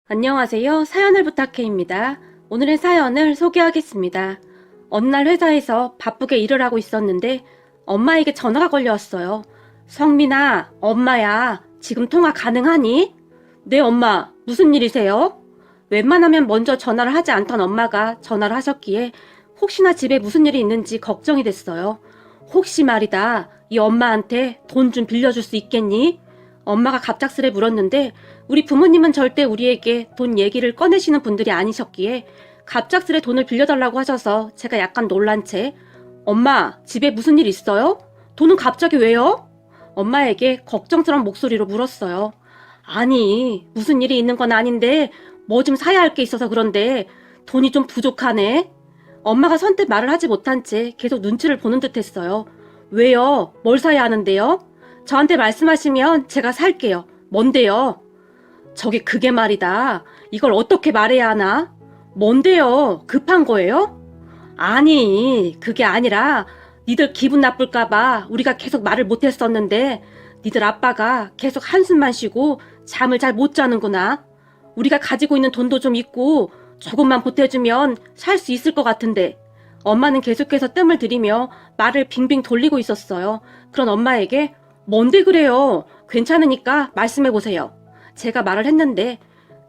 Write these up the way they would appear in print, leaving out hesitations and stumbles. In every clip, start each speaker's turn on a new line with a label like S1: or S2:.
S1: 안녕하세요. 사연을 부탁해입니다. 오늘의 사연을 소개하겠습니다. 어느 날 회사에서 바쁘게 일을 하고 있었는데 엄마에게 전화가 걸려왔어요. 성민아, 엄마야. 지금 통화 가능하니? 네, 엄마. 무슨 일이세요? 웬만하면 먼저 전화를 하지 않던 엄마가 전화를 하셨기에 혹시나 집에 무슨 일이 있는지 걱정이 됐어요. 혹시 말이다. 이 엄마한테 돈 좀 빌려줄 수 있겠니? 엄마가 갑작스레 물었는데 우리 부모님은 절대 우리에게 돈 얘기를 꺼내시는 분들이 아니셨기에 갑작스레 돈을 빌려달라고 하셔서 제가 약간 놀란 채 엄마, 집에 무슨 일 있어요? 돈은 갑자기 왜요? 엄마에게 걱정스러운 목소리로 물었어요. 아니, 무슨 일이 있는 건 아닌데 뭐 좀 사야 할 게 있어서 그런데 돈이 좀 부족하네. 엄마가 선뜻 말을 하지 못한 채 계속 눈치를 보는 듯 했어요. 왜요? 뭘 사야 하는데요? 저한테 말씀하시면 제가 살게요. 뭔데요? 저기 그게 말이다. 이걸 어떻게 말해야 하나? 뭔데요? 급한 거예요? 아니, 그게 아니라 니들 기분 나쁠까봐 우리가 계속 말을 못했었는데 니들 아빠가 계속 한숨만 쉬고 잠을 잘 못 자는구나. 우리가 가지고 있는 돈도 좀 있고 조금만 보태주면 살 수 있을 것 같은데 엄마는 계속해서 뜸을 들이며 말을 빙빙 돌리고 있었어요. 그런 엄마에게 뭔데 그래요? 괜찮으니까 말씀해보세요. 제가 말을 했는데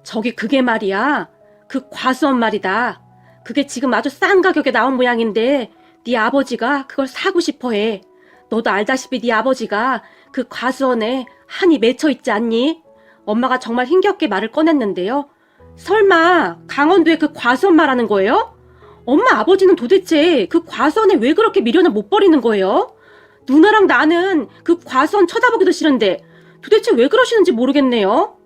S1: 저기 그게 말이야. 그 과수원 말이다. 그게 지금 아주 싼 가격에 나온 모양인데 네 아버지가 그걸 사고 싶어 해. 너도 알다시피 네 아버지가 그 과수원에 한이 맺혀 있지 않니? 엄마가 정말 힘겹게 말을 꺼냈는데요. 설마 강원도의 그 과수원 말하는 거예요? 엄마 아버지는 도대체 그 과수원에 왜 그렇게 미련을 못 버리는 거예요? 누나랑 나는 그 과수원 쳐다보기도 싫은데 도대체 왜 그러시는지 모르겠네요.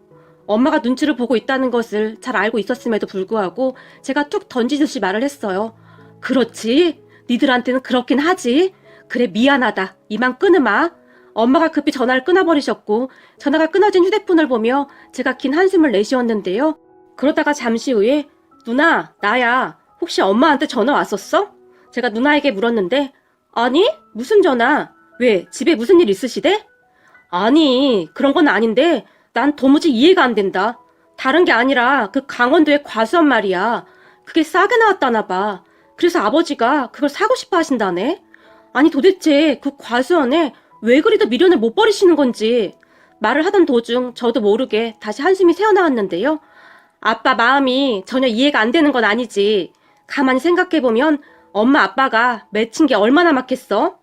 S1: 엄마가 눈치를 보고 있다는 것을 잘 알고 있었음에도 불구하고 제가 툭 던지듯이 말을 했어요. 그렇지. 니들한테는 그렇긴 하지. 그래 미안하다. 이만 끊으마. 엄마가 급히 전화를 끊어버리셨고 전화가 끊어진 휴대폰을 보며 제가 긴 한숨을 내쉬었는데요. 그러다가 잠시 후에 누나, 나야. 혹시 엄마한테 전화 왔었어? 제가 누나에게 물었는데 아니, 무슨 전화? 왜, 집에 무슨 일 있으시대? 아니, 그런 건 아닌데 난 도무지 이해가 안 된다. 다른 게 아니라 그 강원도의 과수원 말이야. 그게 싸게 나왔다나 봐. 그래서 아버지가 그걸 사고 싶어 하신다네. 아니 도대체 그 과수원에 왜 그리도 미련을 못 버리시는 건지. 말을 하던 도중 저도 모르게 다시 한숨이 새어나왔는데요. 아빠 마음이 전혀 이해가 안 되는 건 아니지. 가만히 생각해보면 엄마 아빠가 맺힌 게 얼마나 많겠어?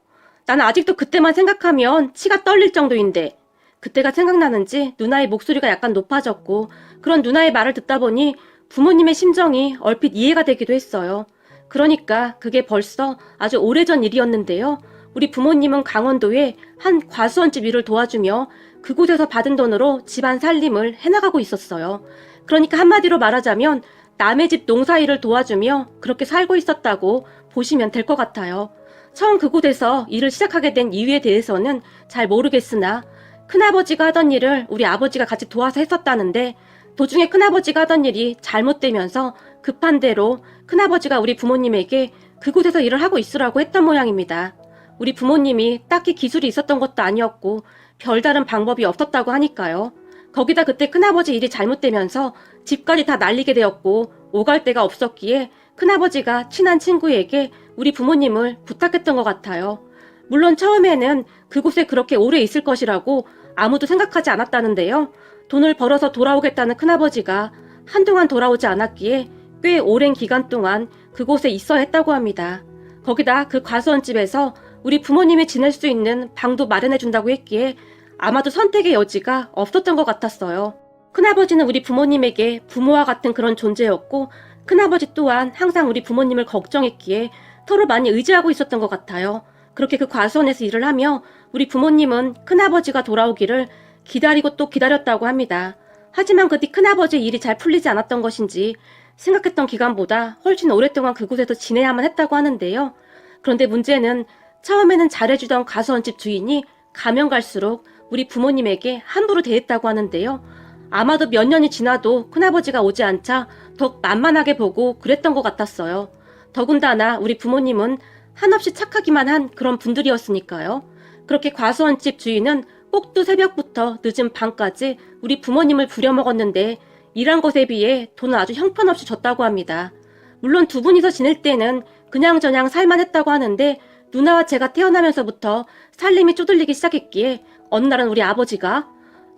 S1: 나는 아직도 그때만 생각하면 치가 떨릴 정도인데 그때가 생각나는지 누나의 목소리가 약간 높아졌고 그런 누나의 말을 듣다 보니 부모님의 심정이 얼핏 이해가 되기도 했어요. 그러니까 그게 벌써 아주 오래전 일이었는데요. 우리 부모님은 강원도에 한 과수원집 일을 도와주며 그곳에서 받은 돈으로 집안 살림을 해나가고 있었어요. 그러니까 한마디로 말하자면 남의 집 농사일을 도와주며 그렇게 살고 있었다고 보시면 될 것 같아요. 처음 그곳에서 일을 시작하게 된 이유에 대해서는 잘 모르겠으나 큰아버지가 하던 일을 우리 아버지가 같이 도와서 했었다는데 도중에 큰아버지가 하던 일이 잘못되면서 급한 대로 큰아버지가 우리 부모님에게 그곳에서 일을 하고 있으라고 했던 모양입니다. 우리 부모님이 딱히 기술이 있었던 것도 아니었고 별다른 방법이 없었다고 하니까요. 거기다 그때 큰아버지 일이 잘못되면서 집까지 다 날리게 되었고 오갈 데가 없었기에 큰아버지가 친한 친구에게 우리 부모님을 부탁했던 것 같아요. 물론 처음에는 그곳에 그렇게 오래 있을 것이라고 아무도 생각하지 않았다는데요. 돈을 벌어서 돌아오겠다는 큰아버지가 한동안 돌아오지 않았기에 꽤 오랜 기간 동안 그곳에 있어야 했다고 합니다. 거기다 그 과수원집에서 우리 부모님이 지낼 수 있는 방도 마련해준다고 했기에 아마도 선택의 여지가 없었던 것 같았어요. 큰아버지는 우리 부모님에게 부모와 같은 그런 존재였고 큰아버지 또한 항상 우리 부모님을 걱정했기에 서로 많이 의지하고 있었던 것 같아요. 그렇게 그 과수원에서 일을 하며 우리 부모님은 큰아버지가 돌아오기를 기다리고 또 기다렸다고 합니다. 하지만 그 뒤 큰아버지의 일이 잘 풀리지 않았던 것인지 생각했던 기간보다 훨씬 오랫동안 그곳에서 지내야만 했다고 하는데요. 그런데 문제는 처음에는 잘해주던 과수원집 주인이 가면 갈수록 우리 부모님에게 함부로 대했다고 하는데요. 아마도 몇 년이 지나도 큰아버지가 오지 않자 더욱 만만하게 보고 그랬던 것 같았어요. 더군다나 우리 부모님은 한없이 착하기만 한 그런 분들이었으니까요. 그렇게 과수원집 주인은 꼭두 새벽부터 늦은 밤까지 우리 부모님을 부려먹었는데 일한 것에 비해 돈은 아주 형편없이 줬다고 합니다. 물론 두 분이서 지낼 때는 그냥저냥 살만했다고 하는데 누나와 제가 태어나면서부터 살림이 쪼들리기 시작했기에 어느 날은 우리 아버지가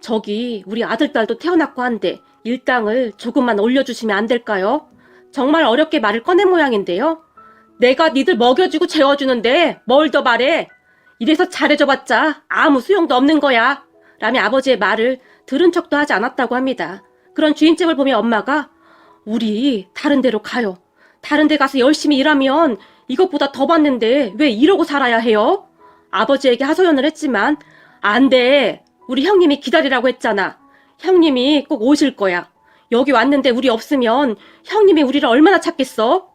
S1: 저기 우리 아들딸도 태어났고 한데 일당을 조금만 올려주시면 안 될까요? 정말 어렵게 말을 꺼낸 모양인데요. 내가 니들 먹여주고 재워주는데 뭘 더 바래? 이래서 잘해줘봤자 아무 소용도 없는 거야. 라며 아버지의 말을 들은 척도 하지 않았다고 합니다. 그런 주인집을 보며 엄마가 우리 다른 데로 가요. 다른 데 가서 열심히 일하면 이것보다 더 받는데 왜 이러고 살아야 해요? 아버지에게 하소연을 했지만 안 돼. 우리 형님이 기다리라고 했잖아. 형님이 꼭 오실 거야. 여기 왔는데 우리 없으면 형님이 우리를 얼마나 찾겠어?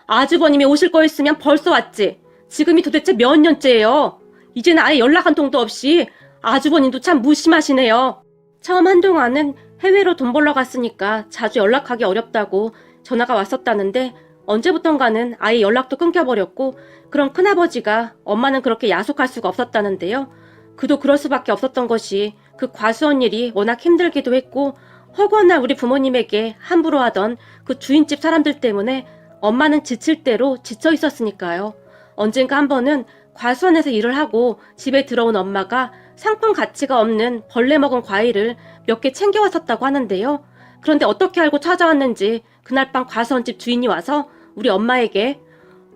S1: 아주버님이 오실 거였으면 벌써 왔지. 지금이 도대체 몇 년째예요. 이제는 아예 연락 한 통도 없이 아주버님도 참 무심하시네요. 처음 한동안은 해외로 돈 벌러 갔으니까 자주 연락하기 어렵다고 전화가 왔었다는데 언제부턴가는 아예 연락도 끊겨버렸고 그럼 큰아버지가 엄마는 그렇게 야속할 수가 없었다는데요. 그도 그럴 수밖에 없었던 것이 그 과수원 일이 워낙 힘들기도 했고 허구한 우리 부모님에게 함부로 하던 그 주인집 사람들 때문에 엄마는 지칠 대로 지쳐 있었으니까요. 언젠가 한 번은 과수원에서 일을 하고 집에 들어온 엄마가 상품 가치가 없는 벌레 먹은 과일을 몇 개 챙겨왔었다고 하는데요. 그런데 어떻게 알고 찾아왔는지 그날 밤 과수원집 주인이 와서 우리 엄마에게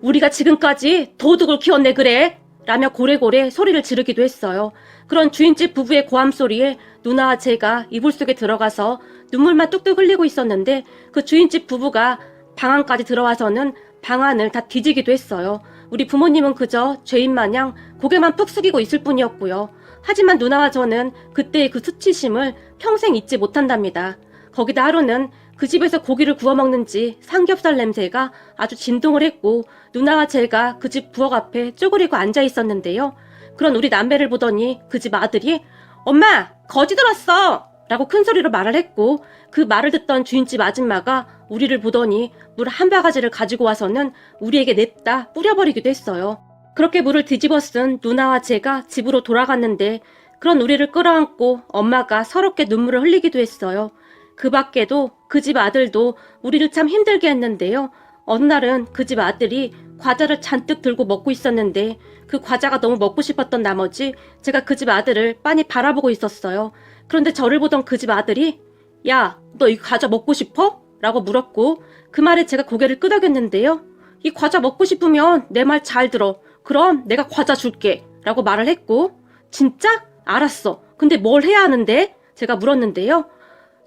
S1: 우리가 지금까지 도둑을 키웠네 그래? 라며 고래고래 소리를 지르기도 했어요. 그런 주인집 부부의 고함 소리에 누나와 제가 이불 속에 들어가서 눈물만 뚝뚝 흘리고 있었는데 그 주인집 부부가 방 안까지 들어와서는 방 안을 다 뒤지기도 했어요. 우리 부모님은 그저 죄인 마냥 고개만 푹 숙이고 있을 뿐이었고요. 하지만 누나와 저는 그때의 그 수치심을 평생 잊지 못한답니다. 거기다 하루는 그 집에서 고기를 구워 먹는지 삼겹살 냄새가 아주 진동을 했고 누나와 제가 그 집 부엌 앞에 쪼그리고 앉아 있었는데요. 그런 우리 남매를 보더니 그 집 아들이 엄마 거지들 왔어! 라고 큰 소리로 말을 했고 그 말을 듣던 주인집 아줌마가 우리를 보더니 물 한 바가지를 가지고 와서는 우리에게 냅다 뿌려버리기도 했어요. 그렇게 물을 뒤집어 쓴 누나와 제가 집으로 돌아갔는데 그런 우리를 끌어안고 엄마가 서럽게 눈물을 흘리기도 했어요. 그 밖에도 그 집 아들도 우리를 참 힘들게 했는데요. 어느 날은 그 집 아들이 과자를 잔뜩 들고 먹고 있었는데 그 과자가 너무 먹고 싶었던 나머지 제가 그 집 아들을 빤히 바라보고 있었어요. 그런데 저를 보던 그 집 아들이 야, 너 이 과자 먹고 싶어? 라고 물었고 그 말에 제가 고개를 끄덕였는데요. 이 과자 먹고 싶으면 내 말 잘 들어. 그럼 내가 과자 줄게. 라고 말을 했고 진짜? 알았어. 근데 뭘 해야 하는데? 제가 물었는데요.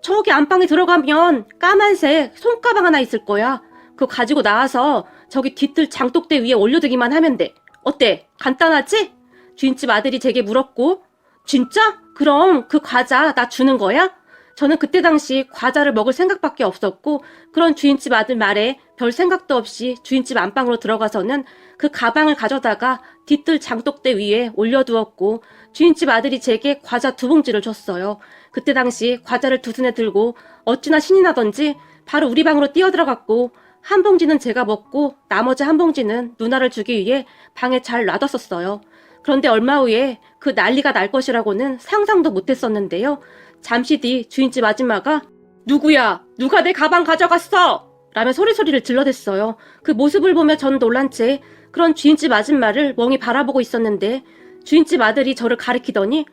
S1: 저기 안방에 들어가면 까만색 손가방 하나 있을 거야. 그거 가지고 나와서 저기 뒤뜰 장독대 위에 올려두기만 하면 돼. 어때? 간단하지? 주인집 아들이 제게 물었고 진짜? 그럼 그 과자 나 주는 거야? 저는 그때 당시 과자를 먹을 생각밖에 없었고 그런 주인집 아들 말에 별 생각도 없이 주인집 안방으로 들어가서는 그 가방을 가져다가 뒤뜰 장독대 위에 올려두었고 주인집 아들이 제게 과자 2봉지를 줬어요. 그때 당시 과자를 2스내 들고 어찌나 신이 나던지 바로 우리 방으로 뛰어들어갔고 한 봉지는 제가 먹고 나머지 한 봉지는 누나를 주기 위해 방에 잘 놔뒀었어요. 그런데 얼마 후에 그 난리가 날 것이라고는 상상도 못했었는데요. 잠시 뒤 주인집 아줌마가 누구야? 누가 내 가방 가져갔어? 라며 소리를 질러댔어요. 그 모습을 보며 저는 놀란 채 그런 주인집 아줌마를 멍이 바라보고 있었는데 주인집 아들이 저를 가리키더니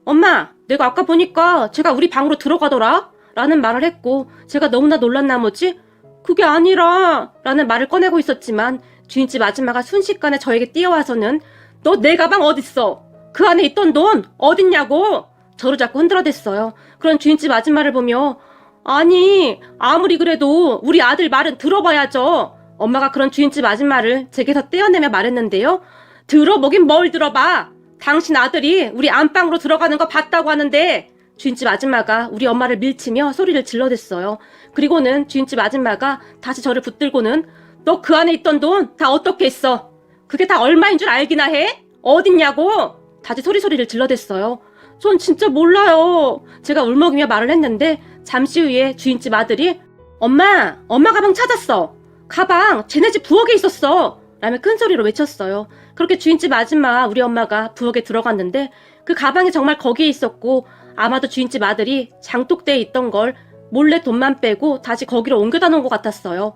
S1: 엄마, 내가 아까 보니까 제가 우리 방으로 들어가더라? 라는 말을 했고 제가 너무나 놀란 나머지 그게 아니라 라는 말을 꺼내고 있었지만 주인집 아줌마가 순식간에 저에게 뛰어와서는 너 내 가방 어딨어? 그 안에 있던 돈 어딨냐고? 저를 자꾸 흔들어댔어요. 그런 주인집 아줌마를 보며 아니 아무리 그래도 우리 아들 말은 들어봐야죠. 엄마가 그런 주인집 아줌마를 제게서 떼어내며 말했는데요. 들어보긴 뭘 들어봐. 당신 아들이 우리 안방으로 들어가는 거 봤다고 하는데 주인집 아줌마가 우리 엄마를 밀치며 소리를 질러댔어요. 그리고는 주인집 아줌마가 다시 저를 붙들고는 너 그 안에 있던 돈 다 어떻게 했어? 그게 다 얼마인 줄 알기나 해? 어딨냐고? 다시 소리를 질러댔어요. 전 진짜 몰라요. 제가 울먹이며 말을 했는데 잠시 후에 주인집 아들이 엄마 가방 찾았어. 가방 쟤네 집 부엌에 있었어. 라며 큰 소리로 외쳤어요. 그렇게 주인집 아줌마와 우리 엄마가 부엌에 들어갔는데 그 가방이 정말 거기에 있었고 아마도 주인집 아들이 장독대에 있던 걸 몰래 돈만 빼고 다시 거기로 옮겨다 놓은 것 같았어요.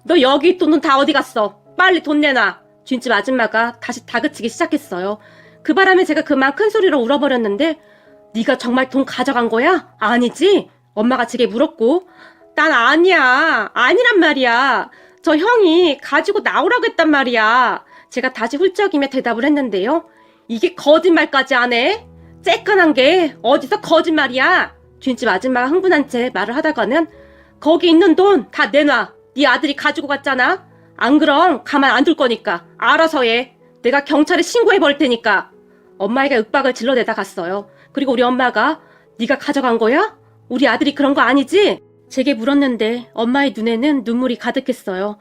S1: 너 여기 있던 돈 다 어디 갔어? 빨리 돈 내놔. 주인집 아줌마가 다시 다그치기 시작했어요. 그 바람에 제가 그만 큰 소리로 울어버렸는데 네가 정말 돈 가져간 거야? 아니지? 엄마가 제게 물었고 난 아니야. 아니란 말이야. 저 형이 가지고 나오라고 했단 말이야. 제가 다시 훌쩍이며 대답을 했는데요. 이게 거짓말까지 안 해? 쬐끈한 게 어디서 거짓말이야? 주인집 아줌마가 흥분한 채 말을 하다가는 거기 있는 돈 다 내놔. 네 아들이 가지고 갔잖아. 안 그럼 가만 안 둘 거니까 알아서 해. 내가 경찰에 신고해버릴 테니까. 엄마에게 윽박을 질러대다 갔어요. 그리고 우리 엄마가 네가 가져간 거야? 우리 아들이 그런 거 아니지? 제게 물었는데 엄마의 눈에는 눈물이 가득했어요.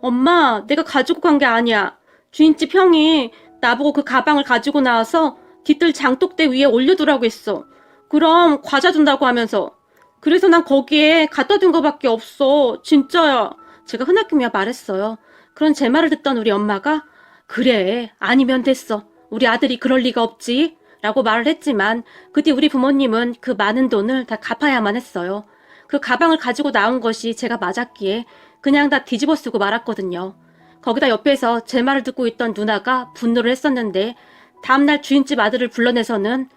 S1: 엄마, 내가 가지고 간 게 아니야. 주인집 형이 나보고 그 가방을 가지고 나와서 뒤뜰 장독대 위에 올려두라고 했어. 그럼 과자 준다고 하면서. 그래서 난 거기에 갖다 둔 거밖에 없어. 진짜야. 제가 흐느끼며 말했어요. 그런 제 말을 듣던 우리 엄마가 그래, 아니면 됐어. 우리 아들이 그럴 리가 없지. 라고 말을 했지만 그 뒤 우리 부모님은 그 많은 돈을 다 갚아야만 했어요. 그 가방을 가지고 나온 것이 제가 맞았기에 그냥 다 뒤집어 쓰고 말았거든요. 거기다 옆에서 제 말을 듣고 있던 누나가 분노를 했었는데 다음날 주인집 아들을 불러내서는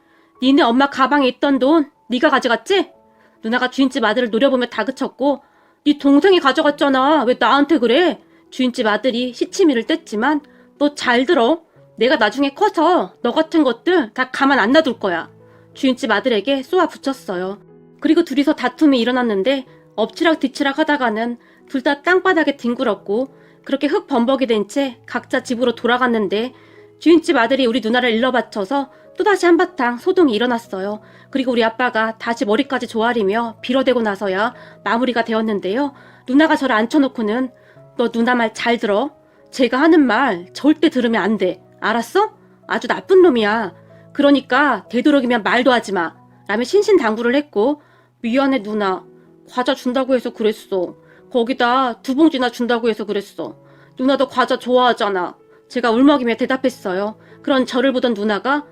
S1: 니네 엄마 가방에 있던 돈 네가 가져갔지? 누나가 주인집 아들을 노려보며 다그쳤고 네 동생이 가져갔잖아. 왜 나한테 그래? 주인집 아들이 시치미를 뗐지만 너 잘 들어. 내가 나중에 커서 너 같은 것들 다 가만 안 놔둘 거야. 주인집 아들에게 쏘아 붙였어요. 그리고 둘이서 다툼이 일어났는데 엎치락 뒤치락 하다가는 둘 다 땅바닥에 뒹굴었고 그렇게 흙 범벅이 된 채 각자 집으로 돌아갔는데 주인집 아들이 우리 누나를 일러바쳐서 또다시 한바탕 소동이 일어났어요. 그리고 우리 아빠가 다시 머리까지 조아리며 빌어대고 나서야 마무리가 되었는데요. 누나가 저를 앉혀놓고는 너 누나 말 잘 들어. 제가 하는 말 절대 들으면 안 돼. 알았어? 아주 나쁜 놈이야. 그러니까 되도록이면 말도 하지 마. 라며 신신당부를 했고 미안해 누나. 과자 준다고 해서 그랬어. 거기다 2봉지나 준다고 해서 그랬어. 누나도 과자 좋아하잖아. 제가 울먹이며 대답했어요. 그런 저를 보던 누나가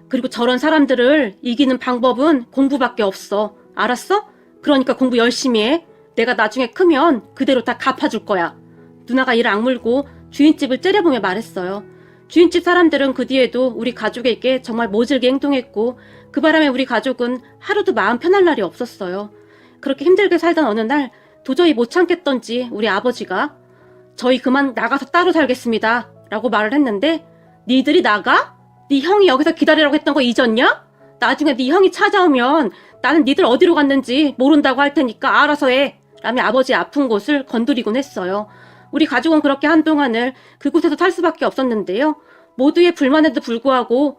S1: 그리고 저런 사람들을 이기는 방법은 공부밖에 없어. 알았어? 그러니까 공부 열심히 해. 내가 나중에 크면 그대로 다 갚아줄 거야. 누나가 이를 악물고 주인집을 째려보며 말했어요. 주인집 사람들은 그 뒤에도 우리 가족에게 정말 모질게 행동했고 그 바람에 우리 가족은 하루도 마음 편할 날이 없었어요. 그렇게 힘들게 살던 어느 날 도저히 못 참겠던지 우리 아버지가 저희 그만 나가서 따로 살겠습니다. 라고 말을 했는데 니들이 나가? 네 형이 여기서 기다리라고 했던 거 잊었냐? 나중에 네 형이 찾아오면 나는 니들 어디로 갔는지 모른다고 할 테니까 알아서 해. 라며 아버지의 아픈 곳을 건드리곤 했어요. 우리 가족은 그렇게 한동안을 그곳에서 살 수밖에 없었는데요. 모두의 불만에도 불구하고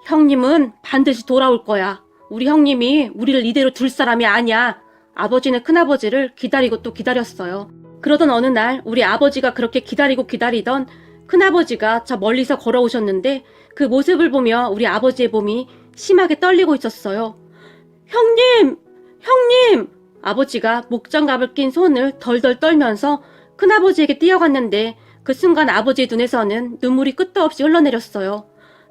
S1: 형님은 반드시 돌아올 거야. 우리 형님이 우리를 이대로 둘 사람이 아니야. 아버지는 큰아버지를 기다리고 또 기다렸어요. 그러던 어느 날 우리 아버지가 그렇게 기다리고 기다리던 큰아버지가 저 멀리서 걸어오셨는데 그 모습을 보며 우리 아버지의 몸이 심하게 떨리고 있었어요. 형님! 형님! 아버지가 목장갑을 낀 손을 덜덜 떨면서 큰아버지에게 뛰어갔는데 그 순간 아버지의 눈에서는 눈물이 끝도 없이 흘러내렸어요.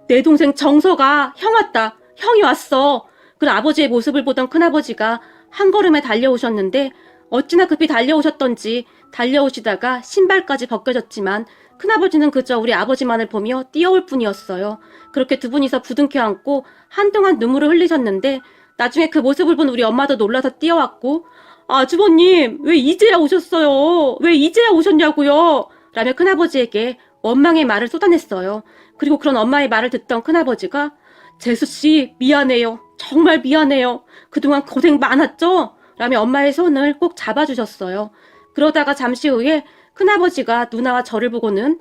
S1: 내 동생 정서가 형 왔다. 형이 왔어. 그 아버지의 모습을 보던 큰아버지가 한 걸음에 달려오셨는데 어찌나 급히 달려오셨던지 달려오시다가 신발까지 벗겨졌지만 큰아버지는 그저 우리 아버지만을 보며 뛰어올 뿐이었어요. 그렇게 두 분이서 부둥켜 안고 한동안 눈물을 흘리셨는데 나중에 그 모습을 본 우리 엄마도 놀라서 뛰어왔고 아주버님 왜 이제야 오셨어요? 왜 이제야 오셨냐고요? 라며 큰아버지에게 원망의 말을 쏟아냈어요. 그리고 그런 엄마의 말을 듣던 큰아버지가 재수씨 미안해요. 정말 미안해요. 그동안 고생 많았죠? 라며 엄마의 손을 꼭 잡아주셨어요. 그러다가 잠시 후에 큰아버지가 누나와 저를 보고는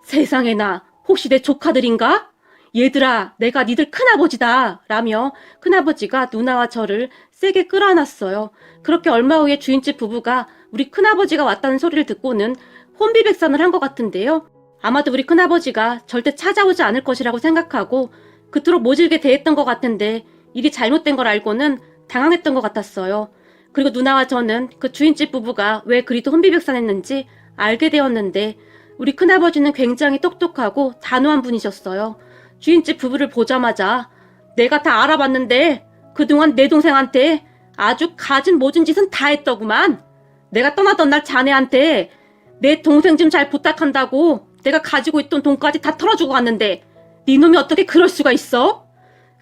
S1: 세상에나 혹시 내 조카들인가? 얘들아 내가 니들 큰아버지다 라며 큰아버지가 누나와 저를 세게 끌어안았어요. 그렇게 얼마 후에 주인집 부부가 우리 큰아버지가 왔다는 소리를 듣고는 혼비백산을 한 것 같은데요. 아마도 우리 큰아버지가 절대 찾아오지 않을 것이라고 생각하고 그토록 모질게 대했던 것 같은데 일이 잘못된 걸 알고는 당황했던 것 같았어요. 그리고 누나와 저는 그 주인집 부부가 왜 그리도 혼비백산했는지 알게 되었는데 우리 큰아버지는 굉장히 똑똑하고 단호한 분이셨어요. 주인집 부부를 보자마자 내가 다 알아봤는데 그동안 내 동생한테 아주 가진 모진 짓은 다 했더구만. 내가 떠나던 날 자네한테 내 동생 좀 잘 부탁한다고 내가 가지고 있던 돈까지 다 털어주고 갔는데 네 놈이 어떻게 그럴 수가 있어?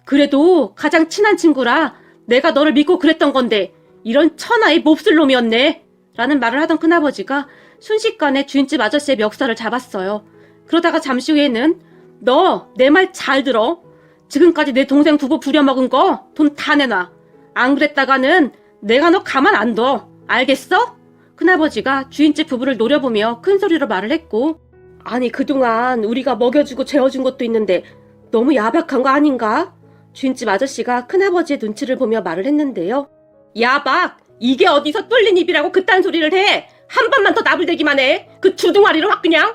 S1: 그래도 가장 친한 친구라 내가 너를 믿고 그랬던 건데 이런 천하의 몹쓸 놈이었네. 라는 말을 하던 큰아버지가 순식간에 주인집 아저씨의 멱살을 잡았어요. 그러다가 잠시 후에는 너 내 말 잘 들어. 지금까지 내 동생 부부 부려먹은 거 돈 다 내놔. 안 그랬다가는 내가 너 가만 안 둬. 알겠어? 큰아버지가 주인집 부부를 노려보며 큰 소리로 말을 했고, 아니 그동안 우리가 먹여주고 재워준 것도 있는데 너무 야박한 거 아닌가? 주인집 아저씨가 큰아버지의 눈치를 보며 말을 했는데요. 야박! 이게 어디서 뚫린 입이라고 그딴 소리를 해! 한 번만 더 나불대기만 해! 그 주둥아리로 확 그냥!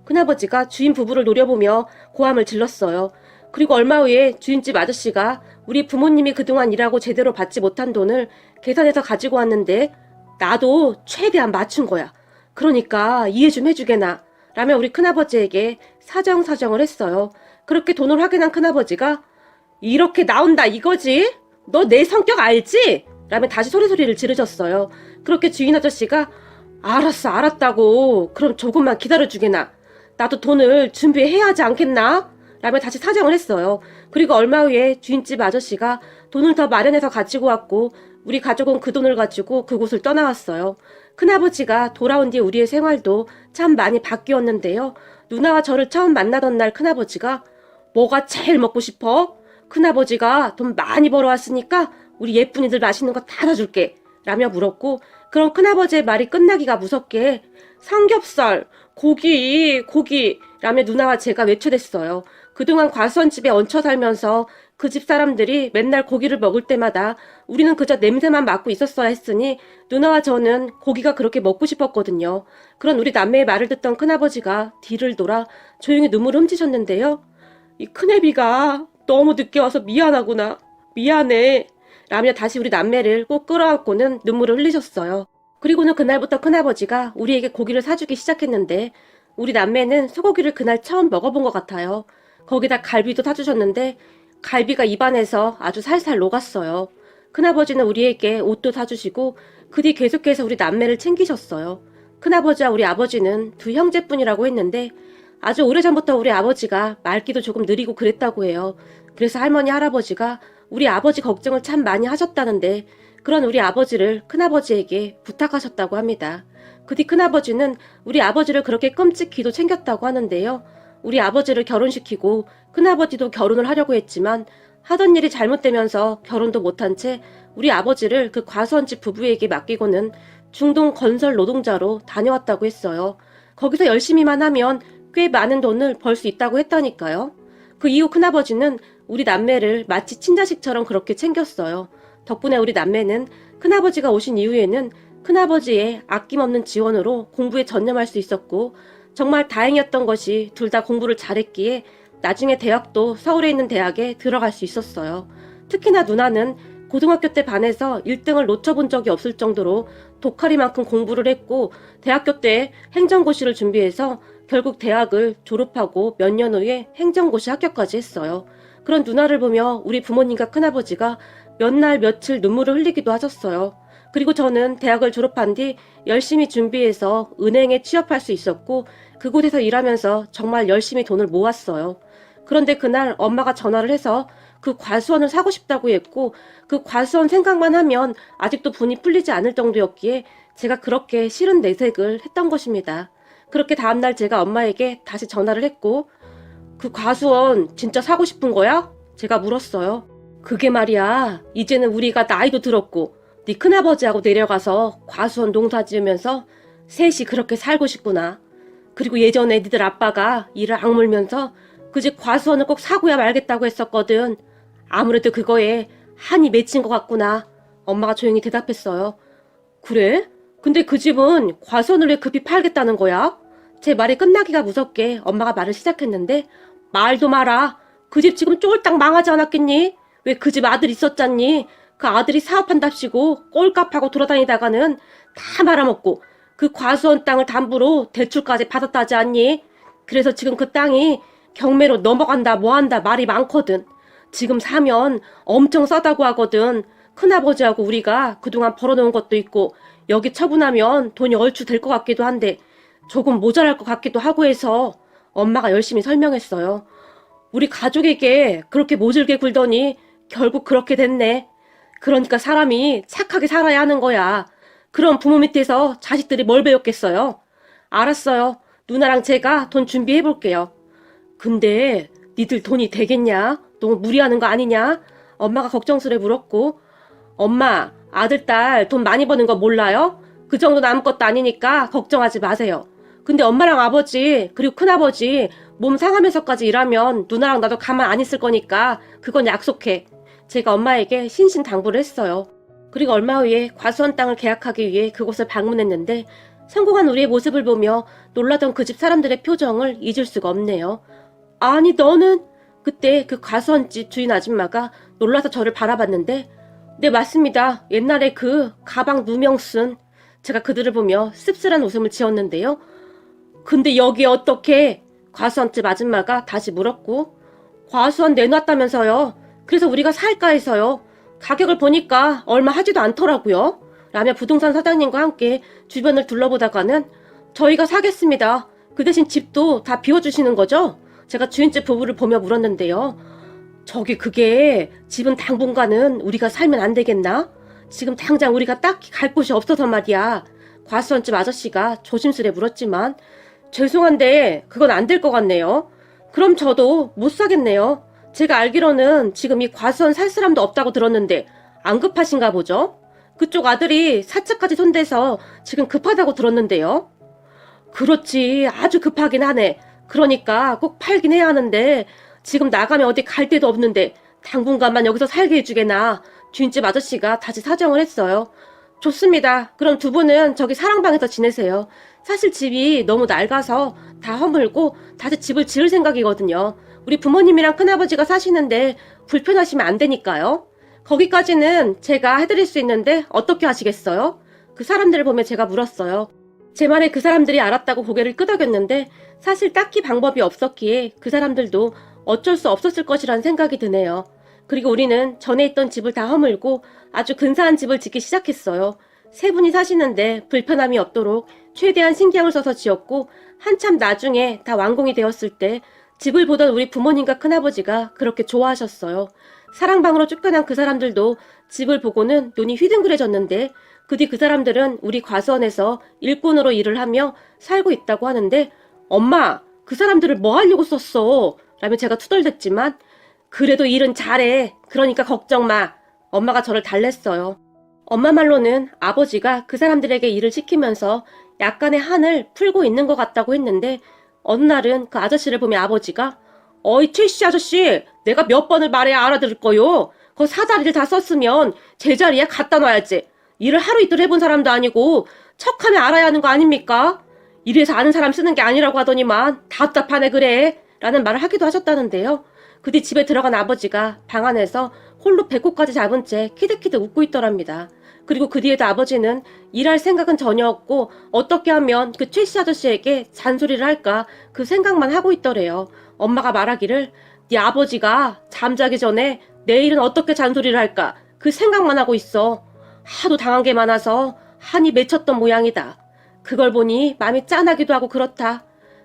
S1: 큰아버지가 주인 부부를 노려보며 고함을 질렀어요. 그리고 얼마 후에 주인집 아저씨가 우리 부모님이 그동안 일하고 제대로 받지 못한 돈을 계산해서 가지고 왔는데 나도 최대한 맞춘 거야. 그러니까 이해 좀 해주게나. 라며 우리 큰아버지에게 사정사정을 했어요. 그렇게 돈을 확인한 큰아버지가 이렇게 나온다 이거지? 너 내 성격 알지? 라며 다시 소리를 지르셨어요. 그렇게 주인 아저씨가 알았어 알았다고. 그럼 조금만 기다려주게나. 나도 돈을 준비해야 하지 않겠나? 라며 다시 사정을 했어요. 그리고 얼마 후에 주인집 아저씨가 돈을 더 마련해서 가지고 왔고 우리 가족은 그 돈을 가지고 그곳을 떠나왔어요. 큰아버지가 돌아온 뒤 우리의 생활도 참 많이 바뀌었는데요. 누나와 저를 처음 만나던 날 큰아버지가 뭐가 제일 먹고 싶어? 큰아버지가 돈 많이 벌어왔으니까 우리 예쁜이들 맛있는 거 다 사줄게. 라며 물었고 그런 큰아버지의 말이 끝나기가 무섭게 삼겹살, 고기 라며 누나와 제가 외쳐댔어요. 그동안 과수원집에 얹혀 살면서 그 집 사람들이 맨날 고기를 먹을 때마다 우리는 그저 냄새만 맡고 있었어야 했으니 누나와 저는 고기가 그렇게 먹고 싶었거든요. 그런 우리 남매의 말을 듣던 큰아버지가 뒤를 돌아 조용히 눈물을 훔치셨는데요. 이 큰애비가 너무 늦게 와서 미안하구나. 미안해. 라며 다시 우리 남매를 꼭 끌어안고는 눈물을 흘리셨어요. 그리고는 그날부터 큰아버지가 우리에게 고기를 사주기 시작했는데 우리 남매는 소고기를 그날 처음 먹어본 것 같아요. 거기다 갈비도 사주셨는데 갈비가 입안에서 아주 살살 녹았어요. 큰아버지는 우리에게 옷도 사주시고 그 뒤 계속해서 우리 남매를 챙기셨어요. 큰아버지와 우리 아버지는 두 형제뿐이라고 했는데 아주 오래전부터 우리 아버지가 말기도 조금 느리고 그랬다고 해요. 그래서 할머니 할아버지가 우리 아버지 걱정을 참 많이 하셨다는데 그런 우리 아버지를 큰아버지에게 부탁하셨다고 합니다. 그 뒤 큰아버지는 우리 아버지를 그렇게 끔찍히도 챙겼다고 하는데요. 우리 아버지를 결혼시키고 큰아버지도 결혼을 하려고 했지만 하던 일이 잘못되면서 결혼도 못한 채 우리 아버지를 그 과수원집 부부에게 맡기고는 중동 건설 노동자로 다녀왔다고 했어요. 거기서 열심히만 하면 꽤 많은 돈을 벌 수 있다고 했다니까요. 그 이후 큰아버지는 우리 남매를 마치 친자식처럼 그렇게 챙겼어요. 덕분에 우리 남매는 큰아버지가 오신 이후에는 큰아버지의 아낌없는 지원으로 공부에 전념할 수 있었고 정말 다행이었던 것이 둘 다 공부를 잘했기에 나중에 대학도 서울에 있는 대학에 들어갈 수 있었어요. 특히나 누나는 고등학교 때 반에서 1등을 놓쳐본 적이 없을 정도로 독하리만큼 공부를 했고 대학교 때 행정고시를 준비해서 결국 대학을 졸업하고 몇 년 후에 행정고시 합격까지 했어요. 그런 누나를 보며 우리 부모님과 큰아버지가 몇 날 며칠 눈물을 흘리기도 하셨어요. 그리고 저는 대학을 졸업한 뒤 열심히 준비해서 은행에 취업할 수 있었고 그곳에서 일하면서 정말 열심히 돈을 모았어요. 그런데 그날 엄마가 전화를 해서 그 과수원을 사고 싶다고 했고 그 과수원 생각만 하면 아직도 분이 풀리지 않을 정도였기에 제가 그렇게 싫은 내색을 했던 것입니다. 그렇게 다음날 제가 엄마에게 다시 전화를 했고 그 과수원 진짜 사고 싶은 거야? 제가 물었어요. 그게 말이야 이제는 우리가 나이도 들었고 네 큰아버지하고 내려가서 과수원 농사 지으면서 셋이 그렇게 살고 싶구나. 그리고 예전에 니들 아빠가 일을 악물면서 그 집 과수원을 꼭 사고야 말겠다고 했었거든. 아무래도 그거에 한이 맺힌 것 같구나. 엄마가 조용히 대답했어요. 그래? 근데 그 집은 과수원을 왜 급히 팔겠다는 거야? 제 말이 끝나기가 무섭게 엄마가 말을 시작했는데 말도 마라. 그 집 지금 쫄딱 망하지 않았겠니? 왜 그 집 아들 있었잖니? 그 아들이 사업한답시고 꼴값하고 돌아다니다가는 다 말아먹고 그 과수원 땅을 담보로 대출까지 받았다지 않니? 그래서 지금 그 땅이 경매로 넘어간다 뭐한다 말이 많거든. 지금 사면 엄청 싸다고 하거든. 큰아버지하고 우리가 그동안 벌어놓은 것도 있고 여기 처분하면 돈이 얼추 될 것 같기도 한데 조금 모자랄 것 같기도 하고 해서 엄마가 열심히 설명했어요. 우리 가족에게 그렇게 모질게 굴더니 결국 그렇게 됐네. 그러니까 사람이 착하게 살아야 하는 거야. 그럼 부모 밑에서 자식들이 뭘 배웠겠어요? 알았어요. 누나랑 제가 돈 준비해 볼게요. 근데 니들 돈이 되겠냐? 너무 무리하는 거 아니냐? 엄마가 걱정스레 물었고, 엄마, 아들, 딸 돈 많이 버는 거 몰라요? 그 정도는 아무것도 아니니까 걱정하지 마세요. 근데 엄마랑 아버지, 그리고 큰아버지 몸 상하면서까지 일하면 누나랑 나도 가만 안 있을 거니까 그건 약속해. 제가 엄마에게 신신당부를 했어요. 그리고 얼마 후에 과수원 땅을 계약하기 위해 그곳을 방문했는데 성공한 우리의 모습을 보며 놀라던 그 집 사람들의 표정을 잊을 수가 없네요. 아니 너는? 그때 그 과수원집 주인 아줌마가 놀라서 저를 바라봤는데 네 맞습니다. 옛날에 그 가방 누명 쓴 제가 그들을 보며 씁쓸한 웃음을 지었는데요. 근데 여기에 어떻게? 과수원집 아줌마가 다시 물었고 과수원 내놨다면서요. 그래서 우리가 살까 해서요. 가격을 보니까 얼마 하지도 않더라고요. 라며 부동산 사장님과 함께 주변을 둘러보다가는 저희가 사겠습니다. 그 대신 집도 다 비워주시는 거죠? 제가 주인집 부부를 보며 물었는데요. 저기 그게 집은 당분간은 우리가 살면 안 되겠나? 지금 당장 우리가 딱히 갈 곳이 없어서 말이야. 과수원집 아저씨가 조심스레 물었지만 죄송한데 그건 안 될 것 같네요. 그럼 저도 못 사겠네요. 제가 알기로는 지금 이 과수원 살 사람도 없다고 들었는데 안 급하신가 보죠? 그쪽 아들이 사채까지 손대서 지금 급하다고 들었는데요. 그렇지 아주 급하긴 하네. 그러니까 꼭 팔긴 해야 하는데 지금 나가면 어디 갈 데도 없는데 당분간만 여기서 살게 해주게나. 주인집 아저씨가 다시 사정을 했어요. 좋습니다. 그럼 두 분은 저기 사랑방에서 지내세요. 사실 집이 너무 낡아서 다 허물고 다시 집을 지을 생각이거든요. 우리 부모님이랑 큰아버지가 사시는데 불편하시면 안 되니까요. 거기까지는 제가 해드릴 수 있는데 어떻게 하시겠어요? 그 사람들을 보며 제가 물었어요. 제 말에 그 사람들이 알았다고 고개를 끄덕였는데 사실 딱히 방법이 없었기에 그 사람들도 어쩔 수 없었을 것이라는 생각이 드네요. 그리고 우리는 전에 있던 집을 다 허물고 아주 근사한 집을 짓기 시작했어요. 세 분이 사시는데 불편함이 없도록 최대한 신경을 써서 지었고 한참 나중에 다 완공이 되었을 때 집을 보던 우리 부모님과 큰아버지가 그렇게 좋아하셨어요. 사랑방으로 쫓겨난 그 사람들도 집을 보고는 눈이 휘둥그레졌는데 그 뒤 그 사람들은 우리 과수원에서 일꾼으로 일을 하며 살고 있다고 하는데 엄마, 그 사람들을 뭐 하려고 썼어? 라며 제가 투덜댔지만 그래도 일은 잘해. 그러니까 걱정 마. 엄마가 저를 달랬어요. 엄마 말로는 아버지가 그 사람들에게 일을 시키면서 약간의 한을 풀고 있는 것 같다고 했는데 어느 날은 그 아저씨를 보며 아버지가 어이 최씨 아저씨 내가 몇 번을 말해야 알아들을 거요. 그 사다리를 다 썼으면 제자리에 갖다 놔야지. 일을 하루 이틀 해본 사람도 아니고 척하면 알아야 하는 거 아닙니까? 이래서 아는 사람 쓰는 게 아니라고 하더니만 답답하네 그래 라는 말을 하기도 하셨다는데요. 그 뒤 집에 들어간 아버지가 방 안에서 홀로 배꼽까지 잡은 채 키득키득 웃고 있더랍니다. 그리고 그 뒤에도 아버지는 일할 생각은 전혀 없고 어떻게 하면 그 최씨 아저씨에게 잔소리를 할까 그 생각만 하고 있더래요. 엄마가 말하기를 네 아버지가 잠자기 전에 내일은 어떻게 잔소리를 할까 그 생각만 하고 있어. 하도 당한 게 많아서 한이 맺혔던 모양이다. 그걸 보니 마음이 짠하기도 하고 그렇다.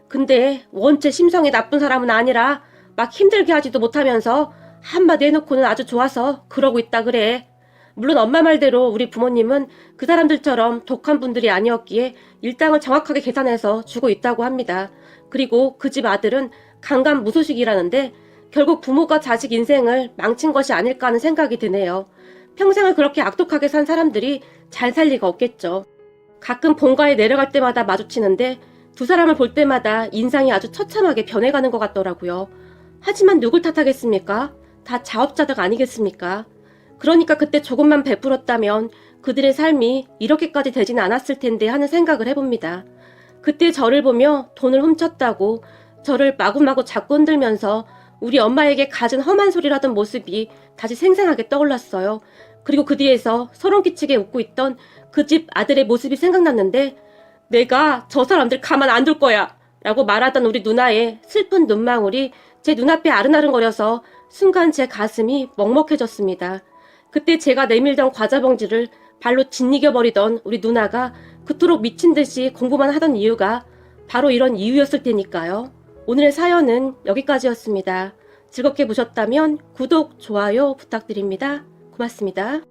S1: 근데 원체 심성이 나쁜 사람은 아니라 막 힘들게 하지도 못하면서 한마디 해놓고는 아주 좋아서 그러고 있다 그래. 물론 엄마 말대로 우리 부모님은 그 사람들처럼 독한 분들이 아니었기에 일당을 정확하게 계산해서 주고 있다고 합니다. 그리고 그 집 아들은 강간무소식이라는데 결국 부모가 자식 인생을 망친 것이 아닐까 하는 생각이 드네요. 평생을 그렇게 악독하게 산 사람들이 잘 살 리가 없겠죠. 가끔 본가에 내려갈 때마다 마주치는데 두 사람을 볼 때마다 인상이 아주 처참하게 변해가는 것 같더라고요. 하지만 누굴 탓하겠습니까? 다 자업자득 아니겠습니까? 그러니까 그때 조금만 베풀었다면 그들의 삶이 이렇게까지 되지는 않았을 텐데 하는 생각을 해봅니다. 그때 저를 보며 돈을 훔쳤다고 저를 마구마구 잡고 흔들면서 우리 엄마에게 갖은 험한 소리를 하던 모습이 다시 생생하게 떠올랐어요. 그리고 그 뒤에서 소름 끼치게 웃고 있던 그 집 아들의 모습이 생각났는데 내가 저 사람들 가만 안 둘 거야 라고 말하던 우리 누나의 슬픈 눈망울이 제 눈앞에 아른아른거려서 순간 제 가슴이 먹먹해졌습니다. 그때 제가 내밀던 과자 봉지를 발로 짓이겨버리던 우리 누나가 그토록 미친 듯이 공부만 하던 이유가 바로 이런 이유였을 테니까요. 오늘의 사연은 여기까지였습니다. 즐겁게 보셨다면 구독, 좋아요 부탁드립니다. 고맙습니다.